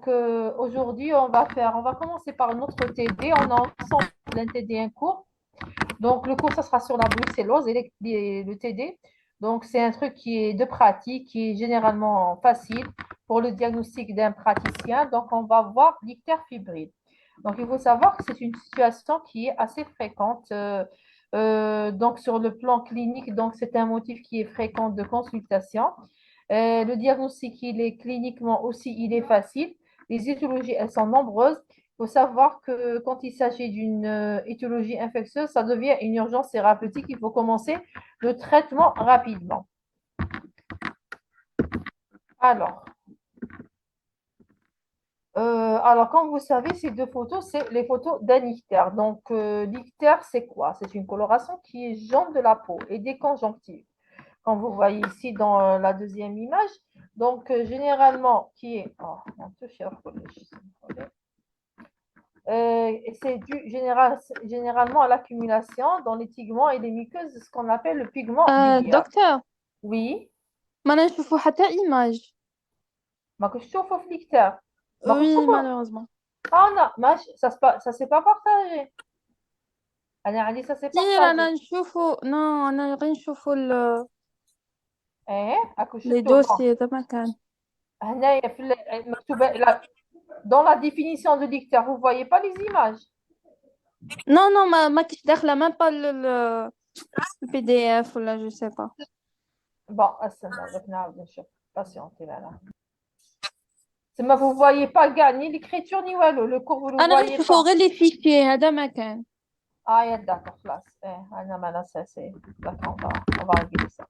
Donc, aujourd'hui, on va commencer par notre TD. On a ensemble un TD, un cours. Donc, le cours, ça sera sur la brucellose et le TD. Donc, c'est un truc qui est de pratique, qui est généralement facile pour le diagnostic d'un praticien. Donc, on va voir l'ictère fébrile. Donc, il faut savoir que c'est une situation qui est assez fréquente. Donc, sur le plan clinique, donc c'est un motif qui est fréquent de consultation. Le diagnostic, il est cliniquement aussi, il est facile. Les étiologies, elles sont nombreuses. Il faut savoir que quand il s'agit d'une étiologie infectieuse, ça devient une urgence thérapeutique. Il faut commencer le traitement rapidement. Alors, comme vous savez, ces deux photos, c'est les photos d'un ictère. Donc, l'ictère, c'est quoi? C'est une coloration qui est jaune de la peau et des conjonctives. Comme vous voyez ici dans la deuxième image. Donc, généralement, qui est... Oh, un peu cher, c'est dû généralement à l'accumulation dans les pigments et les muqueuses de ce qu'on appelle le pigment biliaire. دكتور، Oui, ما نشوفوا حتى إيماج. ماكوش تشوفوا في الكتاب ماكوش Oui, تشوفوا malheureusement. لا ماشي ça c'est pas partagé انا عندي ça c'est كثير partagé أنا نشوفوا، نو أنا غير نشوفوا ايه اكو لي شفتوا بون دوسي هذا ما كان. هنايا في مكتوبه dans la définition de dictère vous voyez pas les images نو نو ما كنتش داخلة même pas البي دي اف ولا جو سي با. bon استنى بدك نعاود نشوف patientez là ما vous voyez pas gars ni l'écriture ni والو le cours vous le أنا voyez غنشوفوا pas غير لي فيشي هذا ما كان. ah d'accord classe انا ما انا c'est d'accord on va régler ça.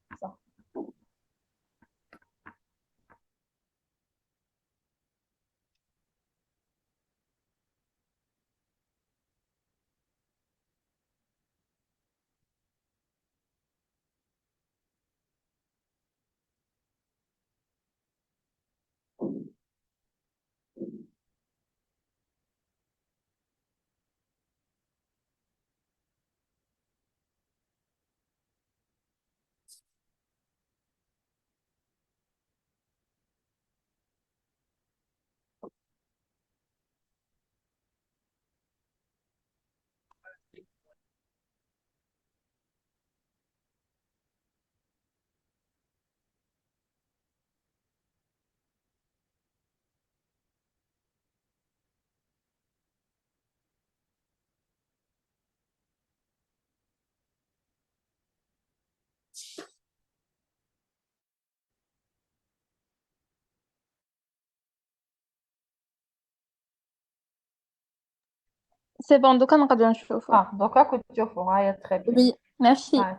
سي بون دوكا نقدروا نشوفوا. Ah, donc à côté du fond, ah, très bien. وي ميرسي. Ouais,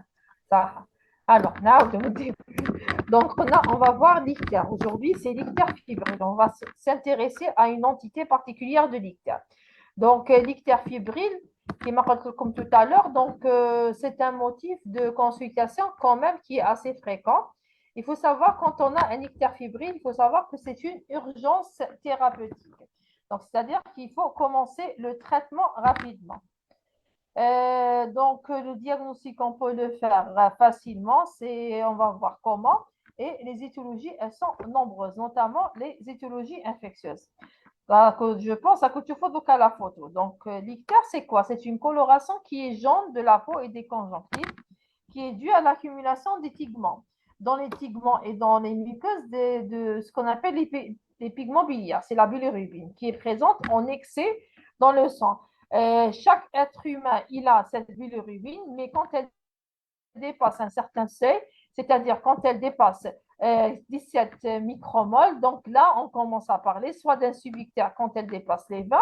ça. Alors, là, au début. Donc, on va voir l'ictère. Aujourd'hui, c'est l'ictère fibrile. On va s'intéresser à une entité particulière de l'ictère. Donc, l'ictère fibrile, qui m'a comme tout à l'heure, donc c'est un motif de consultation quand même qui est assez fréquent. Il faut savoir, quand on a un ictère fibrile, il faut savoir que c'est une urgence thérapeutique. Donc, c'est-à-dire qu'il faut commencer le traitement rapidement. Donc, le diagnostic, on peut le faire facilement. On va voir comment. Et les étiologies, elles sont nombreuses, notamment les étiologies infectieuses. Donc, je pense à que tu faut donc à la photo. Donc, l'ictère, c'est quoi? C'est une coloration qui est jaune de la peau et des conjonctives, qui est due à l'accumulation des pigments. Dans les pigments et dans les muqueuses de ce qu'on appelle les pigments biliaires, c'est la bilirubine qui est présente en excès dans le sang. Chaque être humain, il a cette bilirubine, mais quand elle dépasse un certain seuil, c'est-à-dire quand elle dépasse 17 micromoles, donc là, on commence à parler soit d'un subictère quand elle dépasse les 20,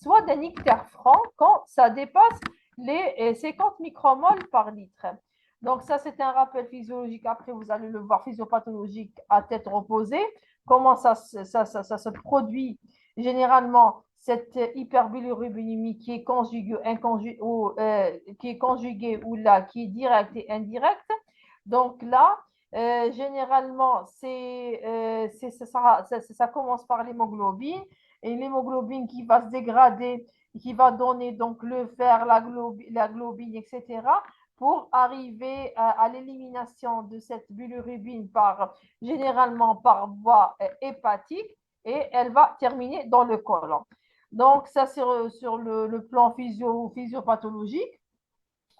soit d'un ictère franc quand ça dépasse les 50 micromoles par litre. Donc ça, c'est un rappel physiologique. Après, vous allez le voir physiopathologique à tête reposée. Comment ça se produit généralement cette hyperbilirubinémie qui est conjuguée ou là, qui est directe et indirecte. Donc là, généralement, ça commence par l'hémoglobine et l'hémoglobine qui va se dégrader, qui va donner donc le fer, la globine, etc., pour arriver à l'élimination de cette bilirubine généralement par voie hépatique. et elle va terminer dans le côlon. Donc, ça, c'est sur le plan physiopathologique.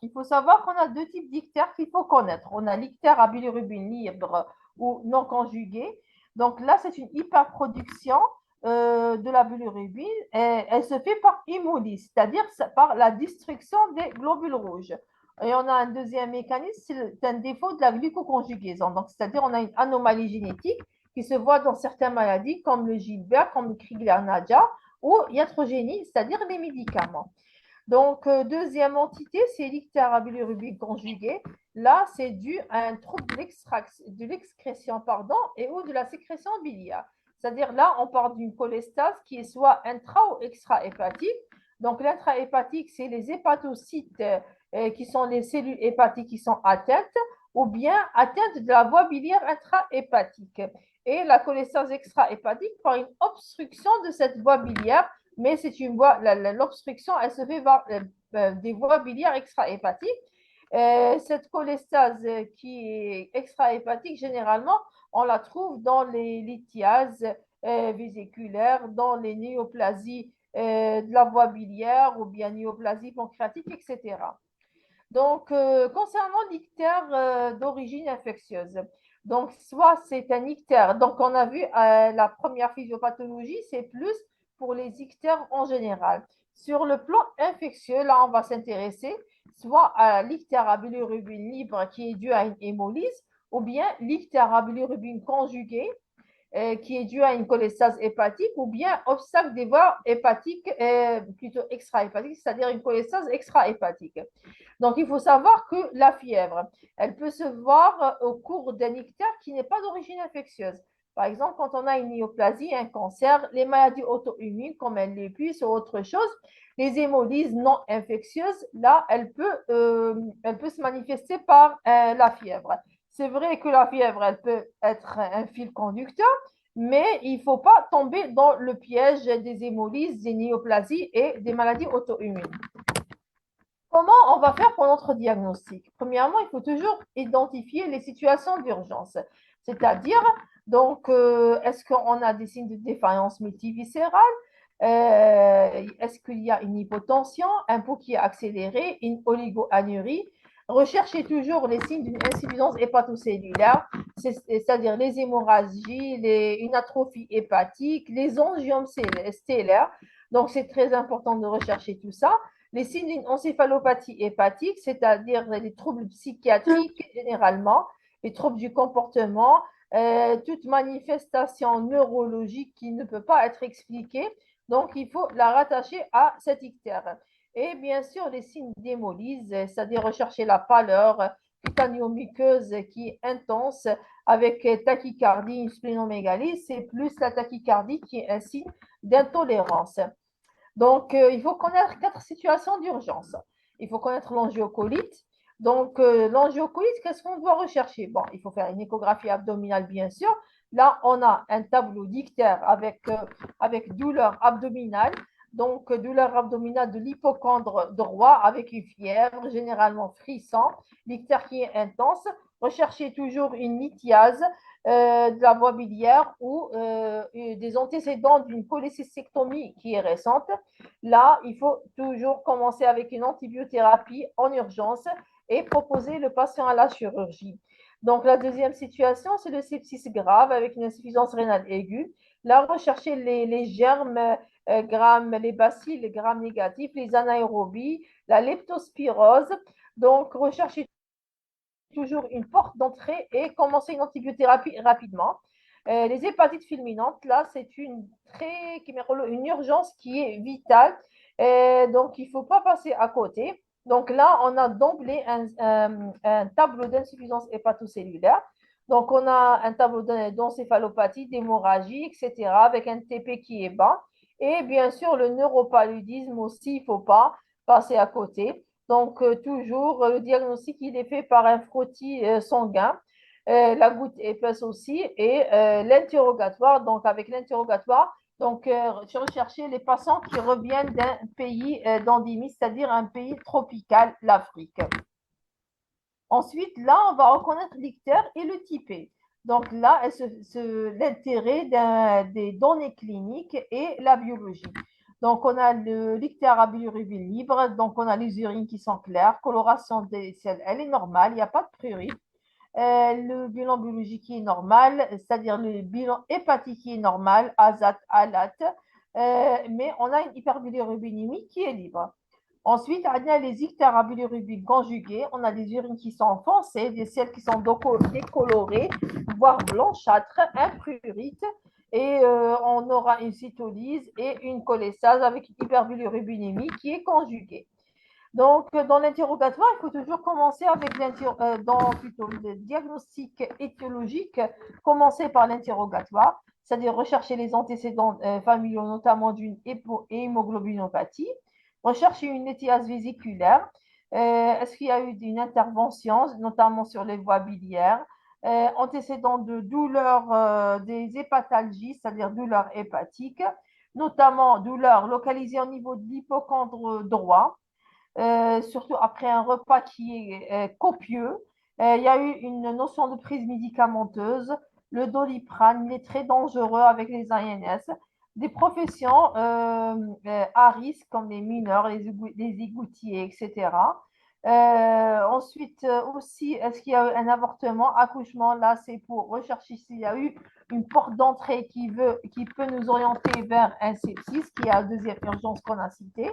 Il faut savoir qu'on a deux types d'ictères qu'il faut connaître. On a l'ictère à bilirubine libre ou non conjugué. Donc là, c'est une hyperproduction de la bilirubine. Et elle se fait par hémolyse, c'est-à-dire par la destruction des globules rouges. Et on a un deuxième mécanisme, c'est un défaut de la glucoconjugaison. Donc, c'est-à-dire on a une anomalie génétique qui se voit dans certaines maladies comme le Gilbert, comme le Crigler-Najjar ou iatrogénie, c'est-à-dire les médicaments. Donc, deuxième entité, c'est l'ictère à bilirubine conjugué. Là, c'est dû à un trouble de l'excrétion et ou de la sécrétion biliaire. C'est-à-dire là, on parle d'une cholestase qui est soit intra- ou extra-hépatique. Donc, l'intra-hépatique, c'est les hépatocytes qui sont les cellules hépatiques qui sont atteintes ou bien atteintes de la voie biliaire intra-hépatique. Et la cholestase extra-hépatique par une obstruction de cette voie biliaire, mais c'est une voie, l'obstruction, elle se fait par des voies biliaires extra-hépatiques. Cette cholestase qui est extra-hépatique, généralement, on la trouve dans les lithiases vésiculaires, dans les néoplasies de la voie biliaire ou bien néoplasie pancréatique, etc. Donc, concernant l'ictère d'origine infectieuse, donc soit c'est un ictère, donc on a vu la première physiopathologie, c'est plus pour les ictères en général. Sur le plan infectieux, là, on va s'intéresser soit à l'ictère à bilirubine libre qui est dû à une hémolyse, ou bien l'ictère à bilirubine conjuguée qui est dû à une cholestase hépatique ou bien obstacle des voies hépatiques, plutôt extra-hépatiques, c'est-à-dire une cholestase extra-hépatique. Donc, il faut savoir que la fièvre, elle peut se voir au cours d'un ictère qui n'est pas d'origine infectieuse. Par exemple, quand on a une néoplasie, un cancer, les maladies auto-immunes comme un lupus ou autre chose, les hémolyses non infectieuses, là, elle peut se manifester par la fièvre. C'est vrai que la fièvre, elle peut être un fil conducteur, mais il ne faut pas tomber dans le piège des hémolyses, des néoplasies et des maladies auto-immunes. Comment on va faire pour notre diagnostic? Premièrement, il faut toujours identifier les situations d'urgence, c'est-à-dire, donc, est-ce qu'on a des signes de défaillance multiviscérale? Est-ce qu'il y a une hypotension, un pouls qui est accéléré, une oligoanurie? Recherchez toujours les signes d'une insuffisance hépatocellulaire, c'est-à-dire les hémorragies, une atrophie hépatique, les angiomes stellaires. Donc, c'est très important de rechercher tout ça. Les signes d'une encéphalopathie hépatique, c'est-à-dire les troubles psychiatriques généralement, les troubles du comportement, toute manifestation neurologique qui ne peut pas être expliquée. Donc, il faut la rattacher à cet ictère. Et bien sûr, les signes d'hémolyse, c'est-à-dire rechercher la pâleur cutanéo-muqueuse qui est intense avec tachycardie, une splénomégalie, c'est plus la tachycardie qui est un signe d'intolérance. Donc, il faut connaître 4 situations d'urgence. Il faut connaître l'angiocolite. Donc, l'angiocolite, qu'est-ce qu'on doit rechercher? Bon, il faut faire une échographie abdominale, bien sûr. Là, on a un tableau d'ictère avec douleur abdominale. Donc, douleur abdominale de l'hypochondre droit avec une fièvre, généralement frisson, l'ictère qui est intense. Recherchez toujours une lithiase de la voie biliaire ou des antécédents d'une cholécystectomie qui est récente. Là, il faut toujours commencer avec une antibiothérapie en urgence et proposer le patient à la chirurgie. Donc, la deuxième situation, c'est le sepsis grave avec une insuffisance rénale aiguë. Là, rechercher les germes grammes, les bacilles, les grammes négatifs, les anaérobies, la leptospirose. Donc, rechercher toujours une porte d'entrée et commencer une antibiothérapie rapidement. Les hépatites fulminantes, là, c'est une urgence qui est vitale. Donc, il ne faut pas passer à côté. Donc là, on a d'emblée un tableau d'insuffisance hépatocellulaire. Donc, on a un tableau d'encéphalopathie, d'hémorragie, etc., avec un TP qui est bas. Et bien sûr, le neuropaludisme aussi, il ne faut pas passer à côté. Donc, toujours, le diagnostic, il est fait par un frottis sanguin. La goutte épaisse aussi et l'interrogatoire. Donc, avec l'interrogatoire, donc, rechercher les patients qui reviennent d'un pays d'endémie, c'est-à-dire un pays tropical, l'Afrique. Ensuite, là, on va reconnaître l'ictère et le typé. Donc là, l'intérêt des données cliniques et la biologie. Donc, on a l'ictère à bilirubine libre, donc on a les urines qui sont claires, coloration des selles, elle est normale, il n'y a pas de prurit. Le bilan biologique qui est normal, c'est-à-dire le bilan hépatique qui est normal, azat, alat, mais on a une hyperbilirubinémie qui est libre. Ensuite, on a les ictères à bilirubine conjugués. On a des urines qui sont foncées, des selles qui sont décolorées, voire blanchâtres, imprurites. Et on aura une cytolyse et une cholestase avec une hyperbilirubinémie qui est conjuguée. Donc, dans l'interrogatoire, il faut toujours commencer avec le diagnostic étiologique, commencer par l'interrogatoire, c'est-à-dire rechercher les antécédents familiaux, notamment d'une hémoglobinopathie, rechercher une étiase vésiculaire, est-ce qu'il y a eu une intervention, notamment sur les voies biliaires, antécédents de douleurs, des hépatalgies, c'est-à-dire douleurs hépatiques, notamment douleurs localisées au niveau de l'hypocondre droit, surtout après un repas qui est copieux. Il y a eu une notion de prise médicamenteuse. Le doliprane, il est très dangereux avec les INS. Des professions à risque comme les mineurs, les égoutiers, etc. Ensuite, aussi, est-ce qu'il y a eu un avortement, accouchement? Là, c'est pour rechercher s'il y a eu une porte d'entrée qui peut nous orienter vers un sepsis, qui est la deuxième urgence qu'on a citée.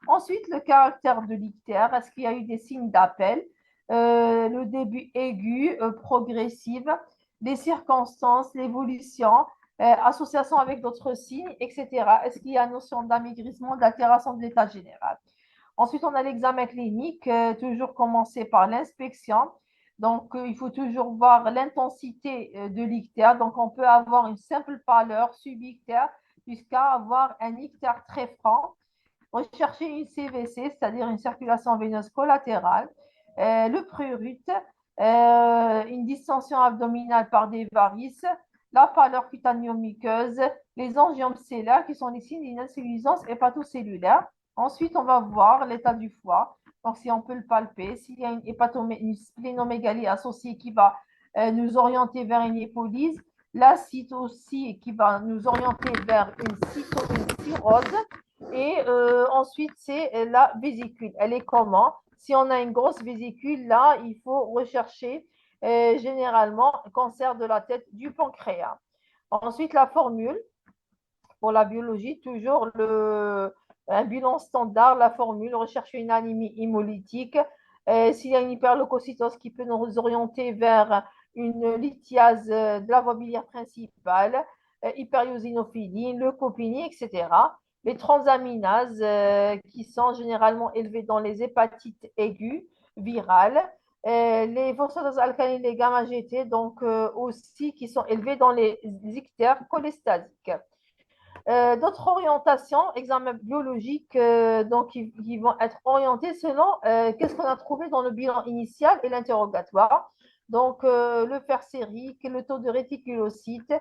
Ensuite, le caractère de l'ictère, est-ce qu'il y a eu des signes d'appel, le début aigu, progressif, les circonstances, l'évolution, association avec d'autres signes, etc. Est-ce qu'il y a une notion d'amaigrissement, d'altération de l'état général? Ensuite, on a l'examen clinique, toujours commencer par l'inspection. Donc, il faut toujours voir l'intensité de l'ictère. Donc, on peut avoir une simple pâleur subictère jusqu'à avoir un ictère très franc. Rechercher une CVC, c'est-à-dire une circulation veineuse collatérale, le prurite, une distension abdominale par des varices, la pâleur cutanéo-muqueuse, les angiomes cellulaires qui sont les signes d'une insuffisance hépatocellulaire. Ensuite, on va voir l'état du foie. Donc, si on peut le palper, s'il y a une splénomégalie associée qui va nous orienter vers une hypolyse, l'acide aussi qui va nous orienter vers une cirrhose. Et ensuite, c'est la vésicule. Elle est comment? Si on a une grosse vésicule, là, il faut rechercher généralement cancer de la tête du pancréas. Ensuite, la formule pour la biologie, toujours un bilan standard, la formule, rechercher une anémie hémolytique. S'il y a une hyperleucocytose qui peut nous orienter vers une lithiase de la voie biliaire principale, hyperiosinophilie, leucopénie, etc. Les transaminases qui sont généralement élevées dans les hépatites aiguës, virales. Les phosphatase alcalines, les gamma-GT, donc aussi qui sont élevées dans les ictères cholestasiques. D'autres orientations, examens biologiques, donc qui vont être orientés selon qu'est-ce qu'on a trouvé dans le bilan initial et l'interrogatoire. Donc, le fer sérique, le taux de réticulocytes,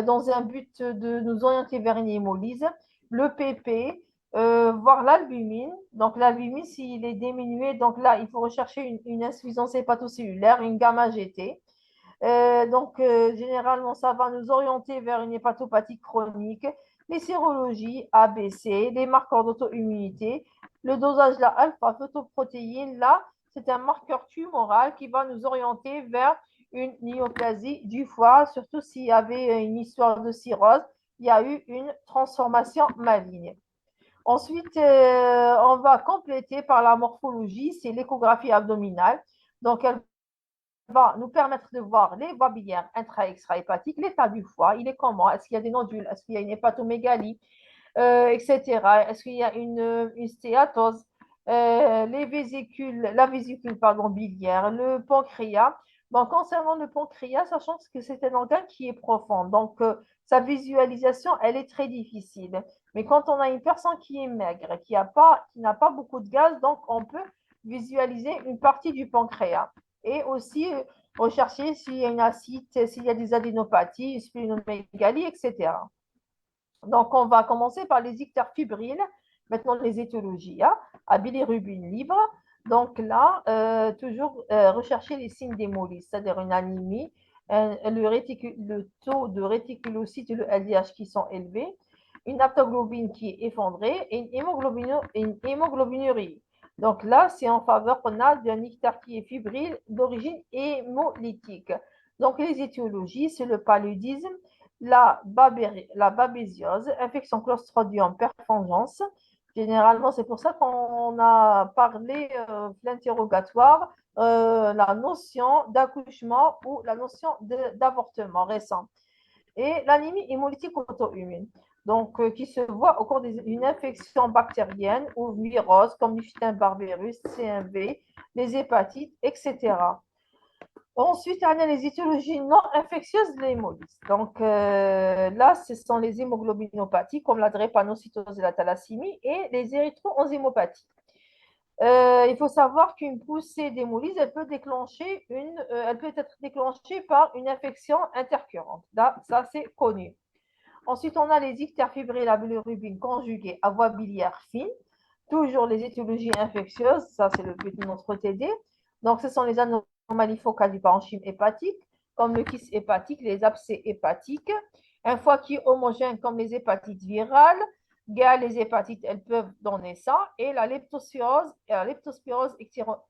dans un but de nous orienter vers une hémolyse, le PP, voir l'albumine. Donc, l'albumine, s'il est diminué, donc là, il faut rechercher une insuffisance hépatocellulaire, une gamma-GT. Généralement, ça va nous orienter vers une hépatopathie chronique, les sérologies ABC, les marqueurs d'auto-immunité, le dosage de la alpha-phytoprotéine. Là, c'est un marqueur tumoral qui va nous orienter vers une néoplasie du foie, surtout s'il y avait une histoire de cirrhose, il y a eu une transformation maligne. Ensuite, on va compléter par la morphologie, c'est l'échographie abdominale. Donc, elle va nous permettre de voir les voies biliaires intra- et extra-hépatiques, l'état du foie, il est comment? Est-ce qu'il y a des nodules? Est-ce qu'il y a une hépatomégalie? Etc. Est-ce qu'il y a une stéatose? Les vésicules, la vésicule pardon, biliaire, le pancréas. Bon, concernant le pancréas, sachant que c'est un organe qui est profond, donc sa visualisation, elle est très difficile. Mais quand on a une personne qui est maigre, qui n'a pas beaucoup de gaz, donc on peut visualiser une partie du pancréas. Et aussi rechercher s'il y a une acide, s'il y a des adénopathies, une splénomégalie, etc. Donc, on va commencer par les ictères fibriles, maintenant les étiologies, hein, à bilirubine libre. Donc là, toujours rechercher les signes d'hémolyse, c'est-à-dire une anémie, le taux de réticulocytes et le LDH qui sont élevés, une haptoglobine qui est effondrée et une hémoglobinurie. Donc là, c'est en faveur qu'on a d'un ictère qui est fébrile d'origine hémolytique. Donc les étiologies, c'est le paludisme, la babésiose, infection Clostridium perfringens. Généralement, c'est pour ça qu'on a parlé l'interrogatoire, la notion d'accouchement ou la notion d'avortement récent. Et l'anémie hémolytique auto-immune, donc qui se voit au cours d'une infection bactérienne ou virose comme Epstein barbarus, CMV, les hépatites, etc. Ensuite, on a les étiologies non infectieuses de l'hémolyse. Donc là, ce sont les hémoglobinopathies comme la drépanocytose et la thalassémie et les érythroenzymopathies. Il faut savoir qu'une poussée d'hémolyse, elle peut être déclenchée par une infection intercurrente. Là, ça, c'est connu. Ensuite, on a les ictères fébrilles à bilirubine conjugués à voie biliaire fine. Toujours les étiologies infectieuses, ça, c'est le but de notre TD. Donc, ce sont les anomalies focales du parenchyme hépatique, comme le kyste hépatique, les abcès hépatiques. Un foie qui est homogène, comme les hépatites virales. Les hépatites, elles peuvent donner ça. Et la leptospirose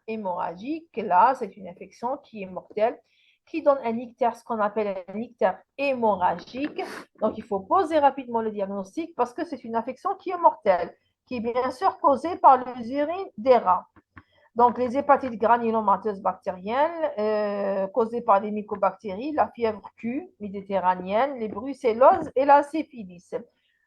hémorragique, là, c'est une infection qui est mortelle, qui donne un ictère, ce qu'on appelle un ictère hémorragique. Donc, il faut poser rapidement le diagnostic parce que c'est une infection qui est mortelle, qui est bien sûr causée par les urines des rats. Donc, les hépatites granulomateuses bactériennes causées par des mycobactéries, la fièvre Q méditerranéenne, les brucelloses et la syphilis.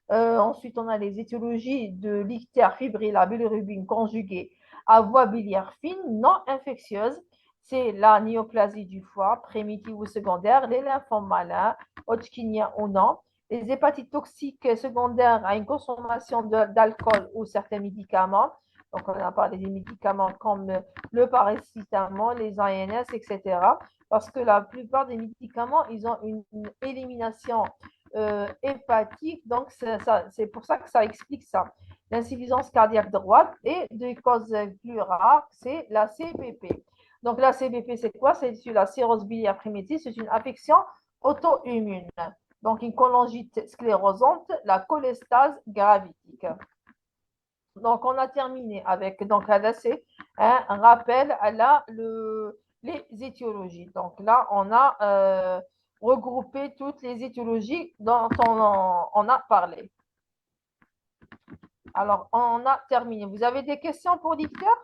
Ensuite, on a les étiologies de l'ictère fébrile à bilirubine conjuguée à voie biliaire fine non infectieuse. C'est la néoplasie du foie, primitive ou secondaire, les lymphomes malins, Hodgkinien ou non, les hépatites toxiques secondaires à une consommation d'alcool ou certains médicaments. Donc, on a parlé des médicaments comme le paracétamol, les ANS, etc. Parce que la plupart des médicaments, ils ont une élimination hépatique. Donc, c'est pour ça que ça explique ça. L'insuffisance cardiaque droite et des causes plus rares, c'est la CPP. Donc, la CPP, c'est quoi? C'est la cirrhose biliaire primitive. C'est une affection auto-immune. Donc, une cholangite sclérosante, la cholestase gravitique. Donc, on a terminé avec, donc là, c'est un rappel à les étiologies. Donc là, on a regroupé toutes les étiologies dont on a parlé. Alors, on a terminé. Vous avez des questions pour l'ictère?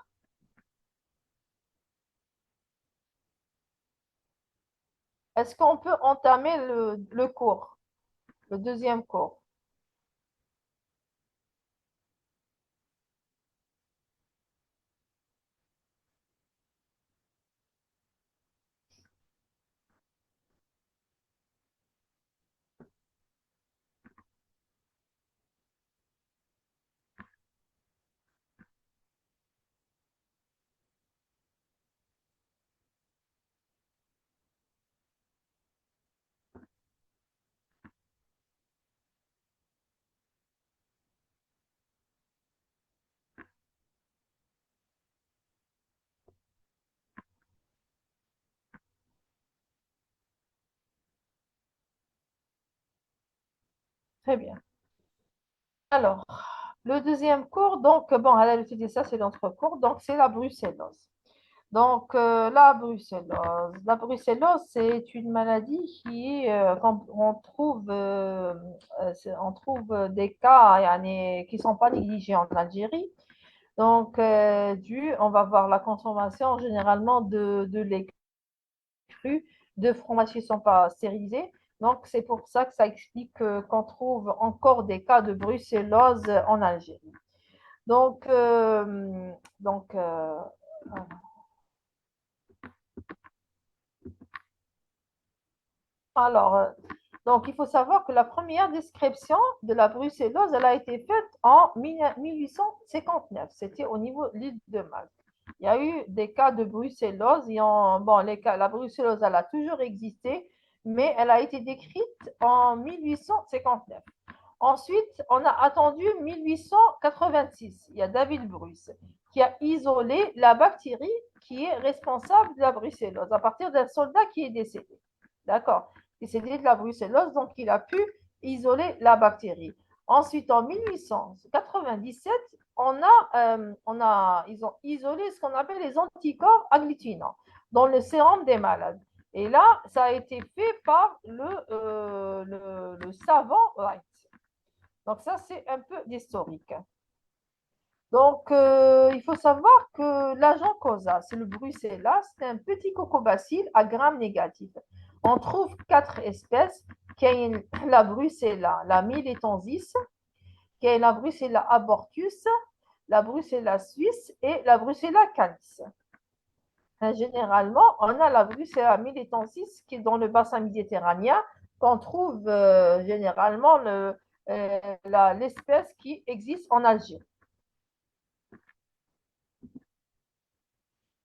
Est-ce qu'on peut entamer le cours, le deuxième cours? Très bien. Alors, le deuxième cours, donc, bon, elle a étudié ça, c'est notre cours, donc c'est la brucellose. Donc, la brucellose, c'est une maladie quand on trouve des cas qui ne sont pas négligés en Algérie. Donc, on va voir la consommation généralement de lait cru, de fromages qui ne sont pas stérilisés. Donc, c'est pour ça que ça explique qu'on trouve encore des cas de brucellose en Algérie. Donc, donc alors, donc, il faut savoir que la première description de la brucellose, elle a été faite en 1859. C'était au niveau de l'île de Malte. Il y a eu des cas de brucellose. Bon, la brucellose, elle a toujours existé, mais elle a été décrite en 1859. Ensuite, on a attendu 1886. Il y a David Bruce qui a isolé la bactérie qui est responsable de la brucellose à partir d'un soldat qui est décédé. D'accord. Il s'est dit de la brucellose, donc il a pu isoler la bactérie. Ensuite, en 1897, ils ont isolé ce qu'on appelle les anticorps agglutinants dans le sérum des malades. Et là, ça a été fait par le savant Wright. Donc ça, c'est un peu d'historique. Donc, il faut savoir que l'agent causa, c'est le brucella, c'est un petit cocobacille à gram négatif. On trouve quatre espèces, qui est la brucella, la militensis, qui est la brucella abortus, la brucella suisse et la brucella canis. Généralement, on a la brucella militensis qui est dans le bassin méditerranéen, qu'on trouve généralement l'espèce qui existe en Algérie.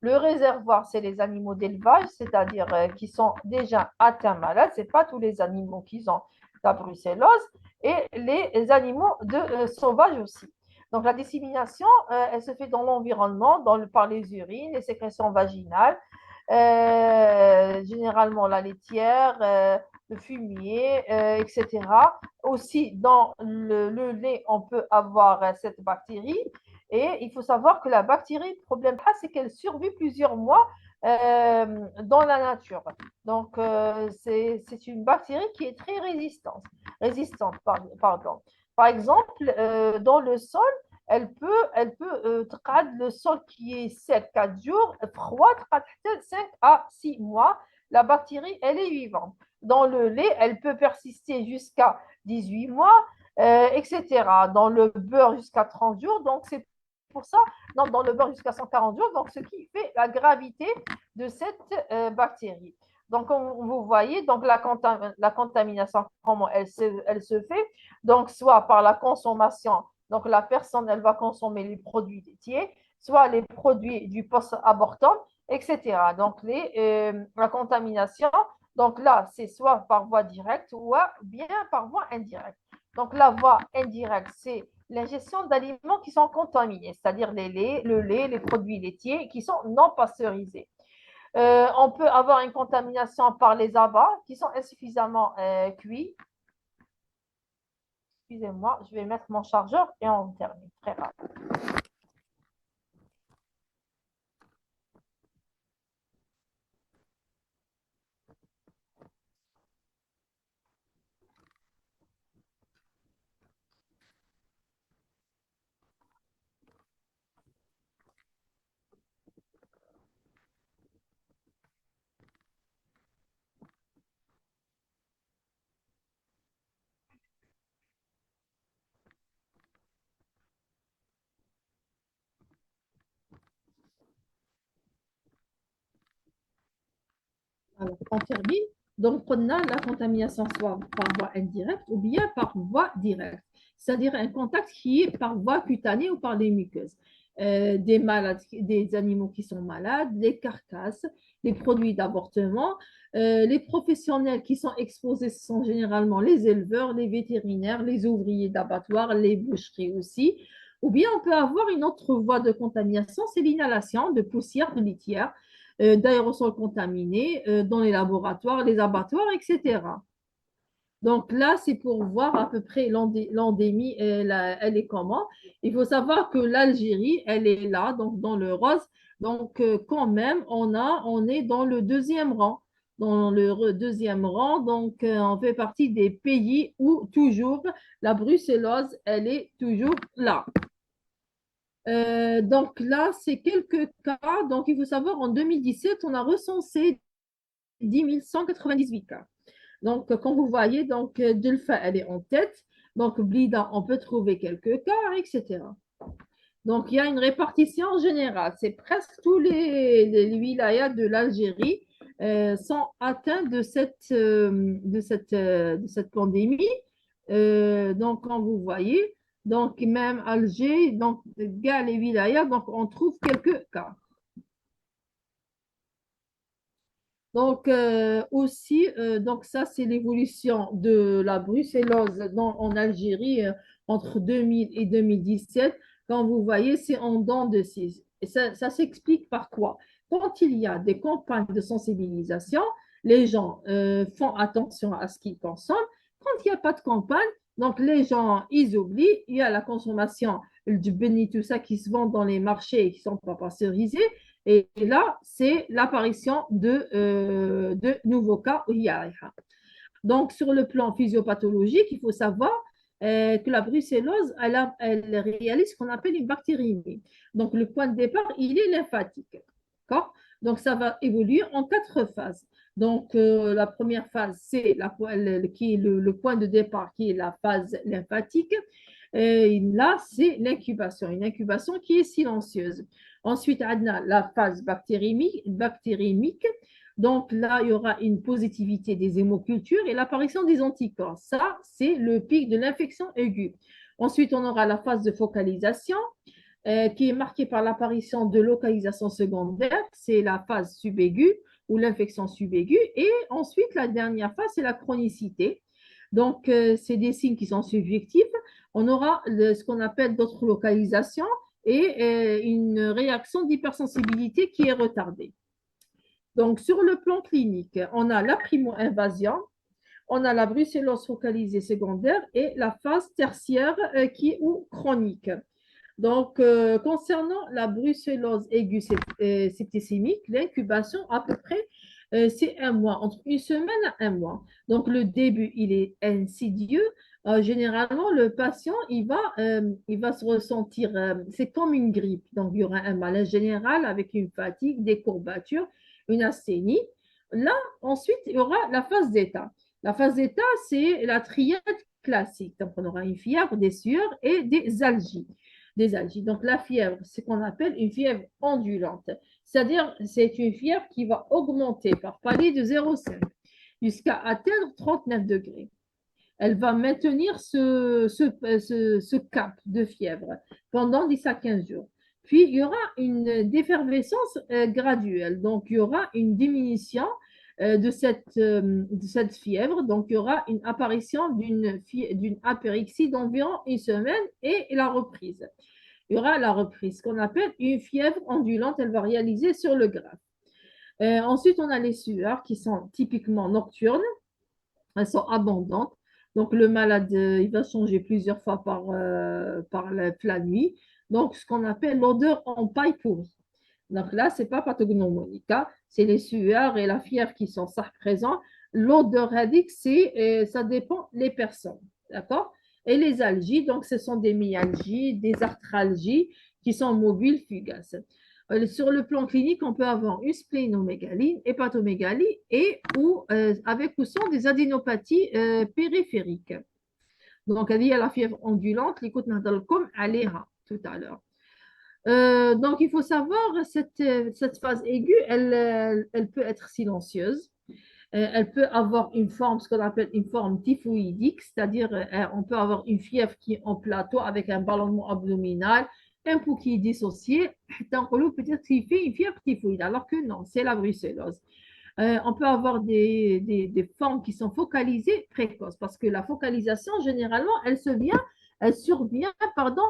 Le réservoir, c'est les animaux d'élevage, c'est-à-dire qui sont déjà atteints malades. Ce n'est pas tous les animaux qui ont la brucellose et les animaux sauvages aussi. Donc, la dissémination, elle se fait dans l'environnement, par les urines, les sécrétions vaginales, généralement la laitière, le fumier, etc. Aussi, dans le lait, on peut avoir cette bactérie. Et il faut savoir que la bactérie, le problème, c'est qu'elle survit plusieurs mois dans la nature. Donc, c'est une bactérie qui est très résistante. Pardon. Par exemple, dans le sol, elle peut trad le sol qui est sec 4 jours, froid 5 à 6 mois. La bactérie, elle est vivante. Dans le lait, elle peut persister jusqu'à 18 mois, etc. Dans le beurre, jusqu'à 30 jours. Donc, c'est pour ça, dans le beurre jusqu'à 140 jours, donc ce qui fait la gravité de cette bactérie. Donc, vous voyez, donc la contamination, comment elle se fait. Donc, soit par la consommation, donc la personne, elle va consommer les produits laitiers, soit les produits du post-abortum, etc. Donc, la contamination, donc là, c'est soit par voie directe ou bien par voie indirecte. Donc, la voie indirecte, c'est l'ingestion d'aliments qui sont contaminés, c'est-à-dire le lait, les produits laitiers qui sont non pasteurisés. On peut avoir une contamination par les abats qui sont insuffisamment cuits. Excusez-moi, je vais mettre mon chargeur et on termine très rapide. Alors, on termine. Donc, on a la contamination soit par voie indirecte ou bien par voie directe, c'est-à-dire un contact qui est par voie cutanée ou par les muqueuses. Des animaux qui sont malades, les carcasses, les produits d'avortement. Les professionnels qui sont exposés ce sont généralement les éleveurs, les vétérinaires, les ouvriers d'abattoirs, les boucheries aussi. Ou bien on peut avoir une autre voie de contamination, c'est l'inhalation de poussière de litière, d'aérosols contaminés dans les laboratoires, les abattoirs, etc. Donc là, c'est pour voir à peu près l'endémie, elle est comment. Il faut savoir que l'Algérie, elle est là, donc dans le rose. Donc quand même, on est dans le deuxième rang. Dans le deuxième rang, donc on fait partie des pays où toujours la brucellose, elle est toujours là. Donc là, c'est quelques cas. Donc il faut savoir, en 2017, on a recensé 10 198 cas. Donc, comme vous voyez, donc, Delphin, elle est en tête. Donc, Blida, on peut trouver quelques cas, etc. Donc, il y a une répartition générale. C'est presque tous les wilayas de l'Algérie sont atteints de cette pandémie. Donc, comme vous voyez, donc même Alger, donc, Gal et wilayas, donc on trouve quelques cas. Donc, aussi, donc ça, c'est l'évolution de la brucellose en Algérie entre 2000 et 2017. Quand vous voyez, c'est en dents de scie. Et ça s'explique par quoi? Quand il y a des campagnes de sensibilisation, les gens font attention à ce qu'ils consomment. Quand il n'y a pas de campagne, donc les gens, ils oublient, il y a la consommation du béni, tout ça qui se vend dans les marchés et qui ne sont pas pasteurisés. Et là, c'est l'apparition de nouveaux cas. Donc, sur le plan physiopathologique, il faut savoir que la brucellose, elle réalise ce qu'on appelle une bactériémie. Donc, le point de départ, il est lymphatique. D'accord. Donc, ça va évoluer en 4 phases. Donc, la première phase, c'est le point de départ qui est la phase lymphatique. Et là, c'est l'incubation, une incubation qui est silencieuse. Ensuite, on a la phase bactériémique. Donc là, il y aura une positivité des hémocultures et l'apparition des anticorps. Ça, c'est le pic de l'infection aiguë. Ensuite, on aura la phase de focalisation qui est marquée par l'apparition de localisation secondaire. C'est la phase subaiguë ou l'infection subaiguë. Et ensuite, la dernière phase, c'est la chronicité. Donc, c'est des signes qui sont subjectifs. On aura ce qu'on appelle d'autres localisations et une réaction d'hypersensibilité qui est retardée. Donc, sur le plan clinique, on a la primo-invasion, on a la brucellose focalisée secondaire et la phase tertiaire qui est ou chronique. Donc, concernant la brucellose aiguë septicémique, l'incubation à peu près, c'est 1 mois, entre une semaine à 1 mois. Donc, le début, il est insidieux. Généralement, le patient, il va se ressentir, c'est comme une grippe. Donc, il y aura un malaise général avec une fatigue, des courbatures, une asthénie. Là, ensuite, il y aura la phase d'état. La phase d'état, c'est la triade classique. Donc, on aura une fièvre, des sueurs et des algies. Donc, la fièvre, c'est ce qu'on appelle une fièvre ondulante. C'est-à-dire, c'est une fièvre qui va augmenter par palier de 0,5 jusqu'à atteindre 39 degrés. Elle va maintenir ce cap de fièvre pendant 10 à 15 jours. Puis, il y aura une défervescence graduelle. Donc, il y aura une diminution de cette fièvre. Donc, il y aura une apparition d'une apérixie d'environ une semaine et la reprise. Il y aura la reprise, qu'on appelle une fièvre ondulante. Elle va réaliser sur le graphe. Ensuite, on a les sueurs qui sont typiquement nocturnes. Elles sont abondantes. Donc, le malade, il va changer plusieurs fois par la nuit. Donc, ce qu'on appelle l'odeur en paille pourrie. Donc là, ce n'est pas pathognomonique, hein. C'est les sueurs et la fièvre qui sont ça présents. L'odeur radique, ça dépend des personnes. D'accord? Et les algies, donc ce sont des myalgies, des arthralgies qui sont mobiles, fugaces. Sur le plan clinique, on peut avoir une splénomégalie, hépatomégalie et ou avec ou sans des adénopathies périphériques. Donc, il y a la fièvre ondulante, l'écoute comme aléra tout à l'heure. Donc, il faut savoir, cette phase aiguë, elle peut être silencieuse. Elle peut avoir une forme, ce qu'on appelle une forme typhoïdique, c'est-à-dire on peut avoir une fièvre qui est en plateau avec un ballonnement abdominal, un pouls qui est dissocié. Peut-être qu'il fait une fièvre typhoïde, alors que non, c'est la brucellose. On peut avoir des formes qui sont focalisées précoces, parce que la focalisation, généralement, elle survient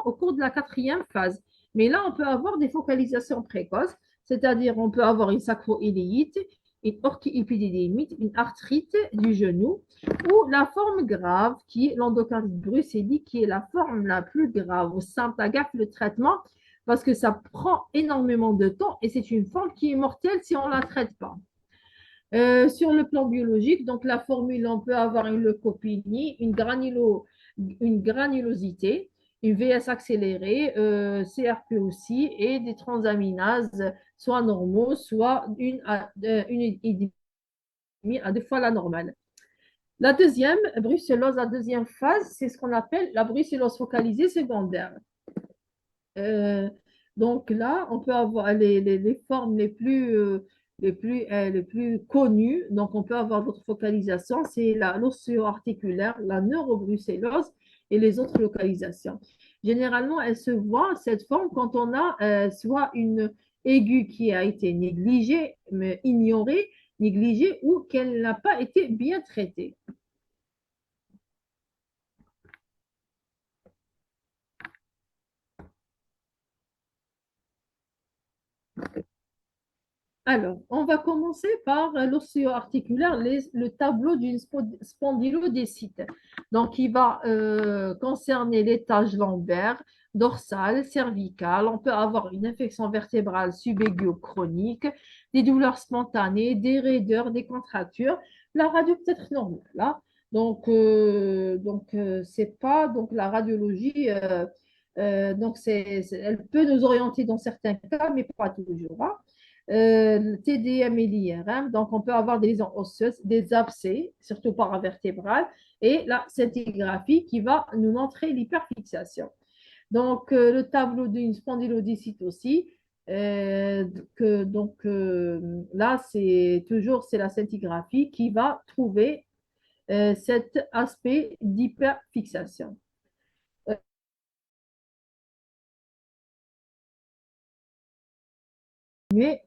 au cours de la 4e phase. Mais là, on peut avoir des focalisations précoces, c'est-à-dire on peut avoir une sacroïléite, une orchiépidémite, une arthrite du genou, ou la forme grave qui est l'endocardite brucellique, qui est la forme la plus grave. Au simple gaffe le traitement parce que ça prend énormément de temps et c'est une forme qui est mortelle si on ne la traite pas. Sur le plan biologique, donc la formule, on peut avoir une leucopénie, une granulosité, une VS accélérée, CRP aussi, et des transaminases, soit normaux, soit une et demie à 2 fois la normale. La deuxième, brucellose, la deuxième phase, c'est ce qu'on appelle la brucellose focalisée secondaire. Euh, donc là, on peut avoir les formes les plus connues. Donc, on peut avoir d'autres focalisations. C'est l'osseo-articulaire, la neurobrucellose et les autres localisations. Généralement, elle se voit, cette forme, quand on a soit une aiguë qui a été négligée, mais ignorée, négligée ou qu'elle n'a pas été bien traitée. Alors, on va commencer par l'ostéo-articulaire, le tableau d'une spondylodécite. Donc, il va concerner l'étage lombaire, dorsal, cervical. On peut avoir une infection vertébrale subaiguë ou chronique, des douleurs spontanées, des raideurs, des contractures. La radio peut être normale, hein. C'est pas donc la radiologie. Elle peut nous orienter dans certains cas, mais pas toujours, hein. TDM et l'IRM. Donc, on peut avoir des lésions osseuses, des abcès, surtout paravertébrales, et la scintigraphie qui va nous montrer l'hyperfixation. Donc, le tableau d'une spondylodicite aussi. Là, c'est la scintigraphie qui va trouver cet aspect d'hyperfixation. Mais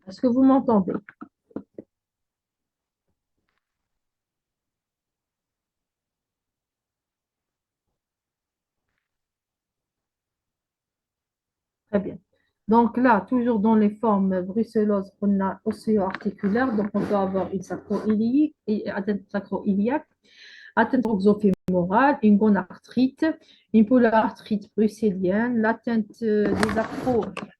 est-ce que vous m'entendez? Très bien. Donc là, toujours dans les formes brucellose, on a ostéo-articulaire. Donc, on peut avoir une sacro-iliaque, atteinte sacro-iliaque, atteinte oxofémorale, une gonarthrite, une polyarthrite bruxellienne, l'atteinte des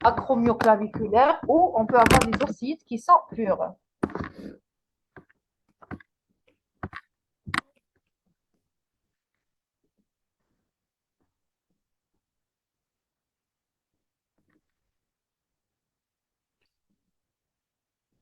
acromioclaviculaires, ou on peut avoir des oscites qui sont pures.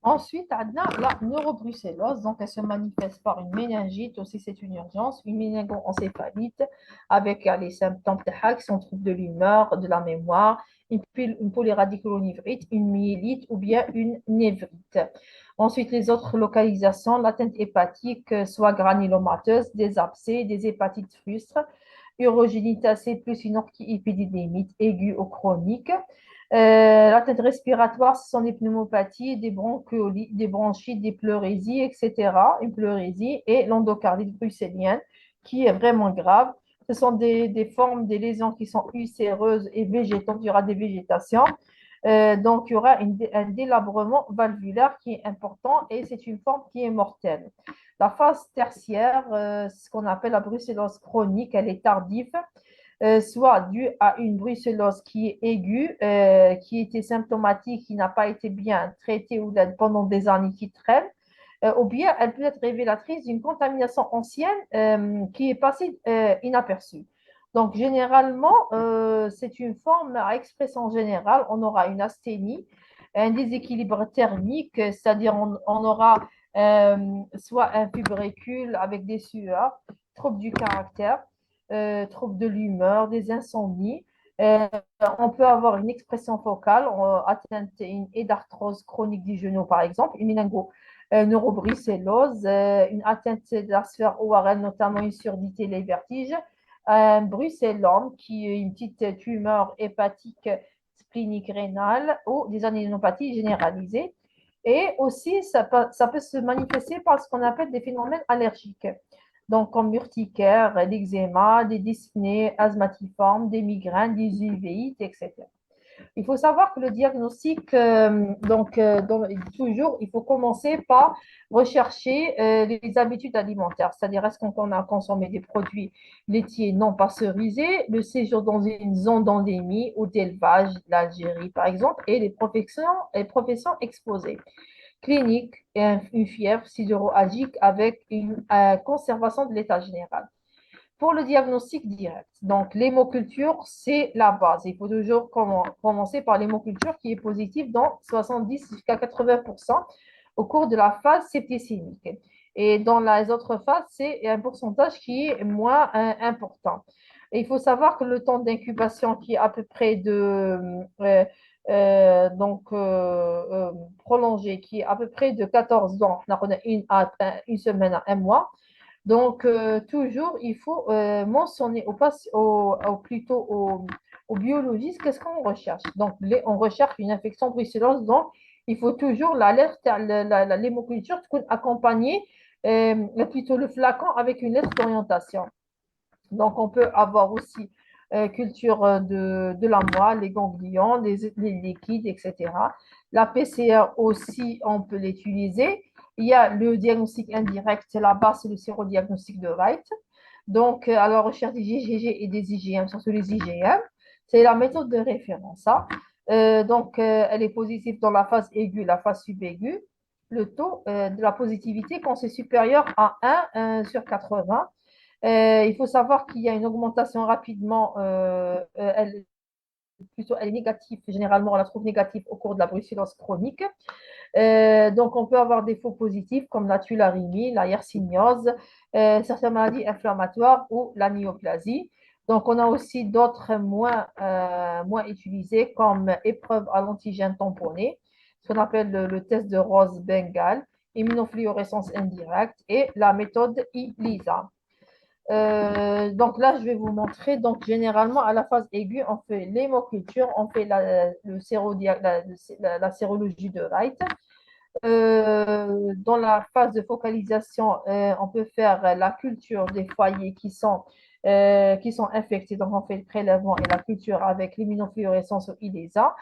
Ensuite, on a la neurobrucellose, donc elle se manifeste par une méningite, aussi c'est une urgence, une méningoencéphalite avec les symptômes qui sont troubles de l'humeur, de la mémoire, une polyradiculonévrite, une myélite ou bien une névrite. Ensuite, les autres localisations, l'atteinte hépatique, soit granulomateuse, des abcès, des hépatites frustres, urogénitacée plus une orchiépididémite aiguë ou chronique. L'atteinte respiratoire, ce sont des pneumopathies, des bronchiolites, des bronchites, des pleurésies, etc. Une pleurésie et l'endocardite bruxellienne qui est vraiment grave. Ce sont des formes, des lésions qui sont ulcéreuses et végétantes. Il y aura des végétations. Donc, il y aura un délabrement valvulaire qui est important et c'est une forme qui est mortelle. La phase tertiaire, ce qu'on appelle la brucellose chronique, elle est tardive, soit due à une brucellose qui est aiguë, qui était symptomatique, qui n'a pas été bien traitée ou pendant des années qui traînent, ou bien elle peut être révélatrice d'une contamination ancienne qui est passée inaperçue. Donc, généralement, c'est une forme à expression générale. On aura une asthénie, un déséquilibre thermique, c'est-à-dire on aura soit un fibrécule avec des sueurs, troubles du caractère, troubles de l'humeur, des insomnies. Euh, on peut avoir une expression focale, atteinte et d'arthrose chronique du genou, par exemple, une neurobricellose, une atteinte de la sphère ORL, notamment une surdité, les vertiges, un brucellome, qui est une petite tumeur hépatique splénique rénale ou des anénopathies généralisées. Et aussi, ça peut se manifester par ce qu'on appelle des phénomènes allergiques. Donc, comme l'urticaire, l'eczéma, des dyspnées asthmatiformes, des migraines, des uvéites, etc. Il faut savoir que le diagnostic, toujours, il faut commencer par rechercher les habitudes alimentaires, c'est-à-dire est-ce qu'on a consommé des produits laitiers non pasteurisés, le séjour dans une zone d'endémie ou d'élevage, l'Algérie par exemple, et les professions exposées clinique et une fièvre sidéralgique avec une conservation de l'état général. Pour le diagnostic direct, donc l'hémoculture, c'est la base. Il faut toujours commencer par l'hémoculture qui est positive dans 70 jusqu'à 80% au cours de la phase septicémique. Et dans les autres phases, c'est un pourcentage qui est moins important. Et il faut savoir que le temps d'incubation qui est à peu près prolongé, qui est à peu près de 14 ans, une semaine à un mois, Donc, toujours, il faut mentionner plutôt au biologiste qu'est-ce qu'on recherche. Donc, on recherche une infection brucellose, donc il faut toujours l'alerte, l'hémoculture accompagnée, plutôt le flacon avec une lettre d'orientation. Donc, on peut avoir aussi culture de la moelle, les ganglions, les liquides, etc. La PCR aussi, on peut l'utiliser. Il y a le diagnostic indirect, c'est la base, c'est le sérodiagnostic de Wright. Donc, à la recherche des IgG et des IgM, surtout les IgM, c'est la méthode de référence. Hein. Donc, elle est positive dans la phase aiguë, la phase subaiguë. Le taux de la positivité, quand c'est supérieur à 1 sur 80, il faut savoir qu'il y a une augmentation rapidement, elle est négative, généralement on la trouve négative au cours de la brucellose chronique. Donc on peut avoir des faux positifs comme la tularemie, la yersignose, certaines maladies inflammatoires ou la néoplasie. Donc on a aussi d'autres moins utilisés comme épreuve à l'antigène tamponné, ce qu'on appelle le test de Rose-Bengal, immunofluorescence indirecte et la méthode ELISA. Donc là, je vais vous montrer. Donc, généralement, à la phase aiguë, on fait l'hémoculture, on fait la sérologie de Wright. Dans la phase de focalisation, on peut faire la culture des foyers qui sont infectés. Donc, on fait le prélèvement et la culture avec l'immunofluorescence ou ILESA.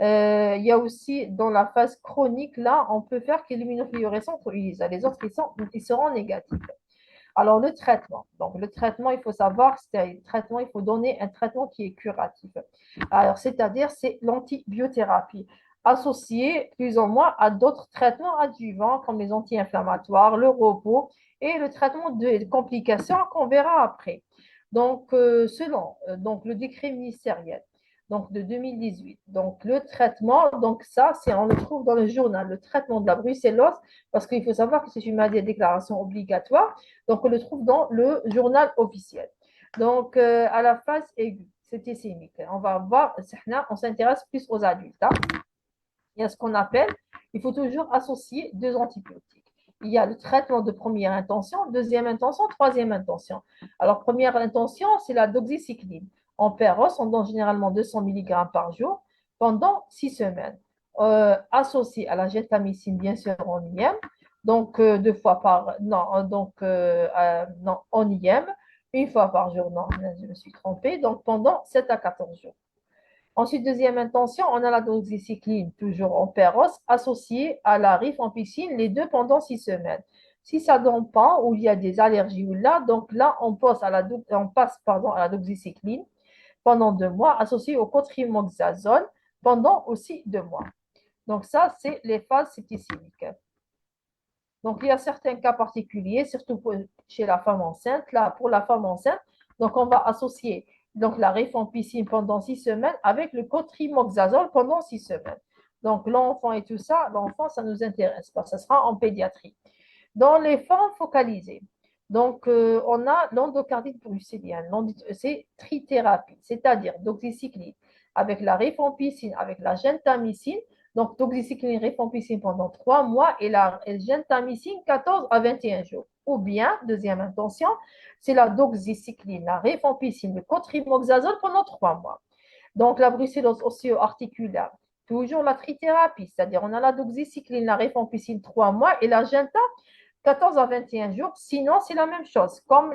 Il y a aussi dans la phase chronique, là, on peut faire que l'immunofluorescence ou ILESA. Les autres, ils seront négatifs. Alors, le traitement. Donc, le traitement, il faut savoir, c'est un traitement, il faut donner un traitement qui est curatif. Alors, c'est-à-dire, c'est l'antibiothérapie associée plus ou moins à d'autres traitements adjuvants comme les anti-inflammatoires, le repos et le traitement de complications qu'on verra après. Donc, selon donc, le décret ministériel donc de 2018. Donc, le traitement, donc ça, on le trouve dans le journal, le traitement de la brucellose, parce qu'il faut savoir que c'est une maladie à déclaration obligatoire. Donc, on le trouve dans le journal officiel. Donc, à la phase aiguë, c'est ischémique. On va voir, on s'intéresse plus aux adultes. Hein. Il y a ce qu'on appelle, il faut toujours associer deux antibiotiques. Il y a le traitement de première intention, deuxième intention, troisième intention. Alors, première intention, c'est la doxycycline. En péros, on donne généralement 200 mg par jour pendant 6 semaines. Associé à la gentamicine, bien sûr, en IM, donc deux fois par non, non, en IM, une fois par jour, non, je me suis trompée, donc pendant 7 à 14 jours. Ensuite, deuxième intention, on a la doxycycline, toujours en péros, associée à la rifampicine, les deux pendant 6 semaines. Si ça ne donne pas, ou il y a des allergies ou là, donc là, on passe à la doxycycline pendant 2 mois, associée au cotrimoxazole pendant aussi 2 mois. Donc ça, c'est les phases septicémiques. Donc, il y a certains cas particuliers, surtout chez la femme enceinte. Là, pour la femme enceinte, donc on va associer donc, la rifampicine pendant 6 semaines avec le cotrimoxazole pendant 6 semaines. Donc, l'enfant et tout ça, l'enfant, ça nous intéresse pas. Ça sera en pédiatrie. Dans les femmes focalisées, donc, on a l'endocardite bruxellienne. C'est trithérapie, c'est-à-dire doxycycline avec la rifampicine, avec la gentamicine. Donc, doxycycline, rifampicine pendant 3 mois et la gentamicine 14 à 21 jours. Ou bien, deuxième intention, c'est la doxycycline, la rifampicine, le cotrimoxazole pendant 3 mois. Donc, la brucellose osseo-articulaire, toujours la trithérapie, c'est-à-dire on a la doxycycline, la rifampicine 3 mois et la genta 14 à 21 jours. Sinon, c'est la même chose, comme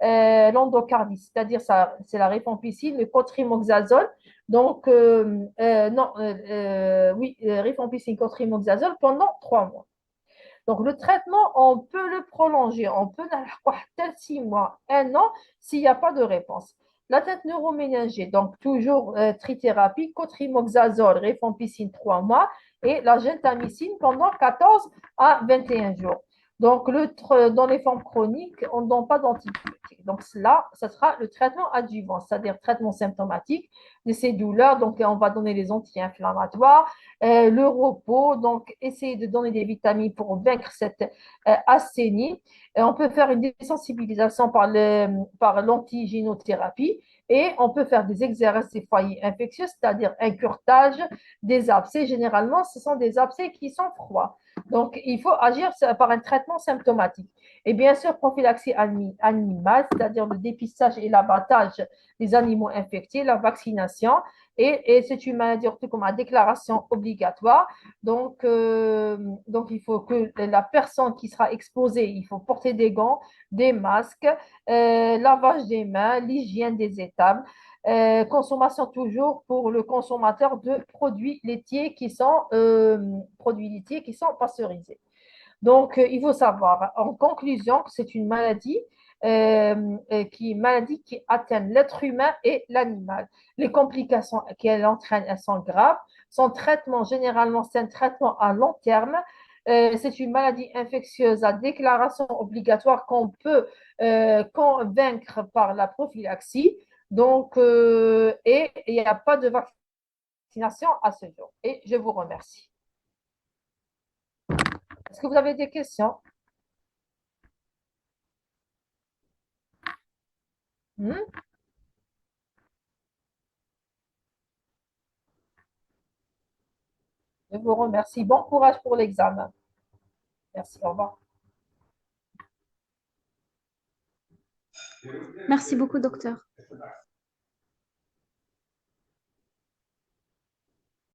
l'endocardie, c'est-à-dire c'est la rifampicine, le cotrimoxazole. Donc, non, oui, rifampicine, cotrimoxazole pendant 3 mois. Donc, le traitement, on peut le prolonger. On peut tel 6 mois, 1 an, s'il n'y a pas de réponse. La tête neuroméningée, donc toujours trithérapie, cotrimoxazole, rifampicine 3 mois et la gentamicine pendant 14 à 21 jours. Donc, dans les formes chroniques, on ne donne pas d'antibiotiques. Donc, là, ce sera le traitement adjuvant, c'est-à-dire traitement symptomatique de ces douleurs. Donc, on va donner les anti-inflammatoires, le repos, donc essayer de donner des vitamines pour vaincre cette asthénie. On peut faire une désensibilisation par l'antigénothérapie et on peut faire des exercices des foyers infectieux, c'est-à-dire un curtage des abcès. Généralement, ce sont des abcès qui sont froids. Donc, il faut agir par un traitement symptomatique. Et bien sûr, prophylaxie animale, c'est-à-dire le dépistage et l'abattage des animaux infectés, la vaccination. Et c'est une maladie comme à déclaration obligatoire. Donc, il faut que la personne qui sera exposée, il faut porter des gants, des masques, lavage des mains, l'hygiène des étables. Consommation toujours pour le consommateur de produits laitiers qui sont pasteurisés. Donc, il faut savoir en conclusion que c'est une maladie qui atteint l'être humain et l'animal. Les complications qu'elle entraîne, elles sont graves. Son traitement, généralement, c'est un traitement à long terme. C'est une maladie infectieuse à déclaration obligatoire qu'on peut convaincre par la prophylaxie. Donc, et il n'y a pas de vaccination à ce jour. Et je vous remercie. Est-ce que vous avez des questions? Hmm. Je vous remercie. Bon courage pour l'examen. Merci. Au revoir. Merci beaucoup, docteur.